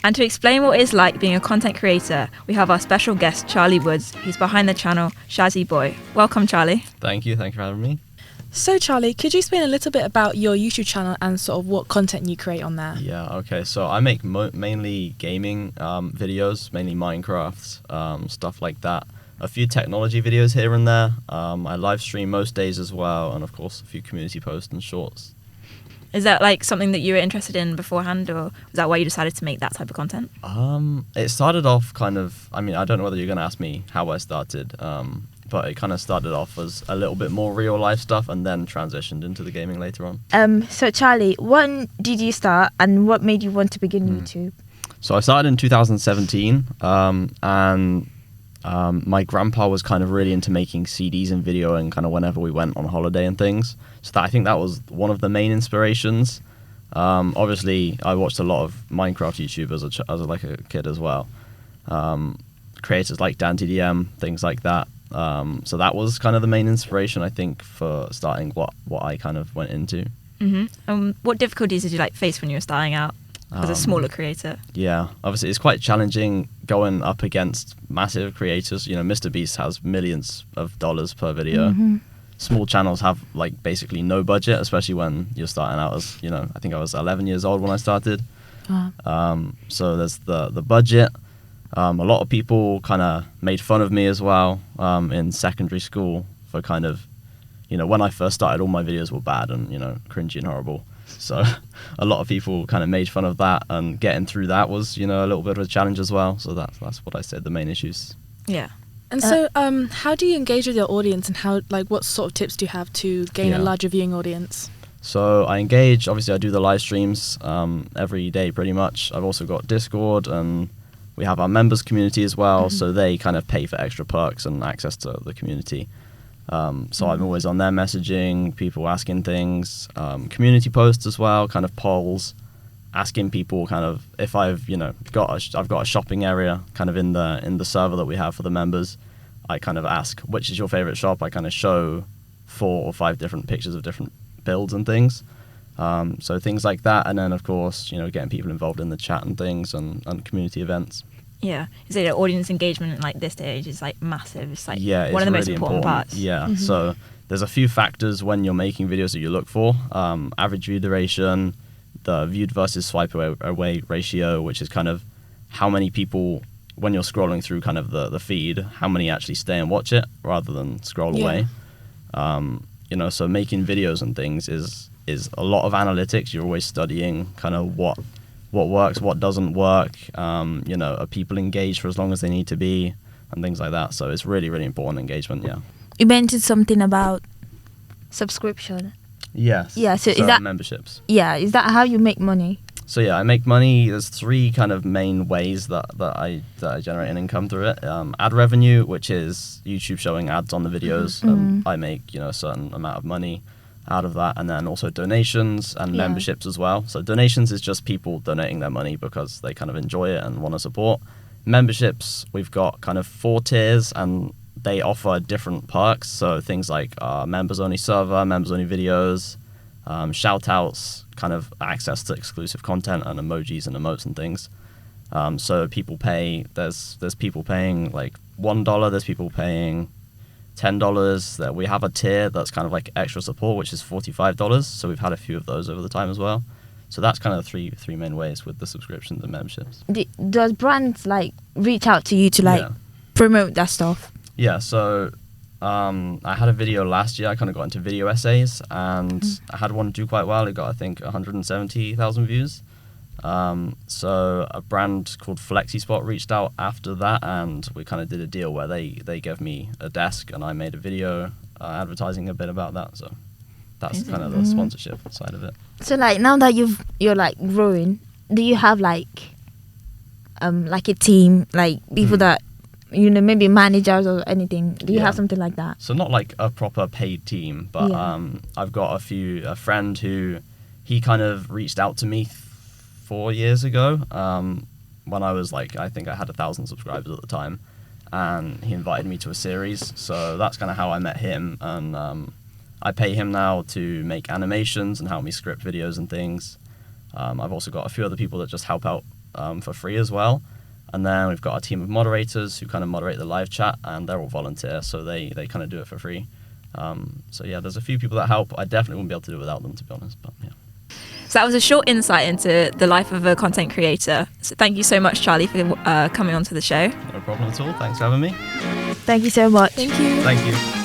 And to explain what it's like being a content creator, we have our special guest, Chazyyy Woods, who's behind the channel Chazyyy Boi. Welcome, Charlie. Thank you for having me. So Charlie, could you explain a little bit about your YouTube channel and sort of what content you create on there? Yeah, okay. So I make mainly gaming videos, mainly Minecraft, stuff like that. A few technology videos here and there. I live stream most days as well, and of course a few community posts and shorts. Is that like something that you were interested in beforehand, or was that why you decided to make that type of content? It started off kind of, I mean, I don't know whether you're going to ask me how I started, but it kind of started off as a little bit more real life stuff and then transitioned into the gaming later on. So Charlie, when did you start and what made you want to begin YouTube? So I started in 2017, and my grandpa was kind of really into making CDs and videoing kind of whenever we went on holiday and things. So I think that was one of the main inspirations. Obviously, I watched a lot of Minecraft YouTube as a kid as well. Creators like DanTDM, things like that. So that was kind of the main inspiration, I think, for starting what I kind of went into. What difficulties did you face when you were starting out as a smaller creator? Yeah, obviously it's quite challenging going up against massive creators. You know, MrBeast has millions of dollars per video. Small channels have basically no budget, especially when you're starting out as, I think I was 11 years old when I started. So there's the budget. A lot of people kind of made fun of me as well in secondary school for kind of, when I first started, all my videos were bad and, cringy and horrible. So a lot of people kind of made fun of that, and getting through that was, a little bit of a challenge as well. So that's what I said, the main issues. Yeah. And so how do you engage with your audience, and how what sort of tips do you have to gain a larger viewing audience? So I engage, obviously I do the live streams every day pretty much. I've also got Discord, and we have our members community as well. So they kind of pay for extra perks and access to the community. So I'm always on there messaging, people asking things, community posts as well, kind of polls, asking people kind of if I've got a shopping area kind of in the server that we have for the members. I kind of ask, which is your favorite shop? I kind of show 4 or 5 different pictures of different builds and things. So things like that, and then of course getting people involved in the chat and things, and community events. Yeah, is it audience engagement this stage is massive? It's one of the really most important parts. Yeah, so there's a few factors when you're making videos that you look for. Average view duration, the viewed versus swipe away ratio, which is kind of how many people, when you're scrolling through kind of the feed, how many actually stay and watch it rather than scroll away. So making videos and things is a lot of analytics. You're always studying kind of what works, what doesn't work, are people engaged for as long as they need to be, and things like that. So it's really, really important engagement, yeah. You mentioned something about subscription. Yes. Yeah, so is that memberships? Yeah, is that how you make money? So yeah, I make money. There's 3 kind of main ways that I generate an income through it. Ad revenue, which is YouTube showing ads on the videos. I make a certain amount of money out of that, and then also donations and memberships as well. So donations is just people donating their money because they kind of enjoy it and want to support. Memberships, we've got kind of 4 tiers, and they offer different perks. So things like members only server, members only videos, shout outs, kind of access to exclusive content and emojis and emotes and things. So people pay, there's people paying $1, there's people paying $10. That we have a tier that's kind of extra support, which is $45. So we've had a few of those over the time as well. So that's kind of the three main ways with the subscriptions and memberships. Does brands reach out to you to promote that stuff? Yeah. So I had a video last year. I kind of got into video essays, and I had one do quite well. It got, I think, 170,000 views. So a brand called FlexiSpot reached out after that, and we kind of did a deal where they gave me a desk, and I made a video advertising a bit about that. So that's kind of the sponsorship side of it. So now that you're growing, do you have a team, people that maybe managers or anything? Do you have something like that? So not a proper paid team, but I've got a friend who he kind of reached out to me 4 years ago when I was I think I had 1,000 subscribers at the time, and he invited me to a series. So that's kind of how I met him, and I pay him now to make animations and help me script videos and things. I've also got a few other people that just help out for free as well. And then we've got our team of moderators who kind of moderate the live chat, and they're all volunteer, so they kind of do it for free. So yeah, there's a few people that help. I definitely wouldn't be able to do it without them, to be honest, but yeah. So that was a short insight into the life of a content creator. So thank you so much, Charlie, for coming onto the show. No problem at all. Thanks for having me. Thank you so much. Thank you. Thank you.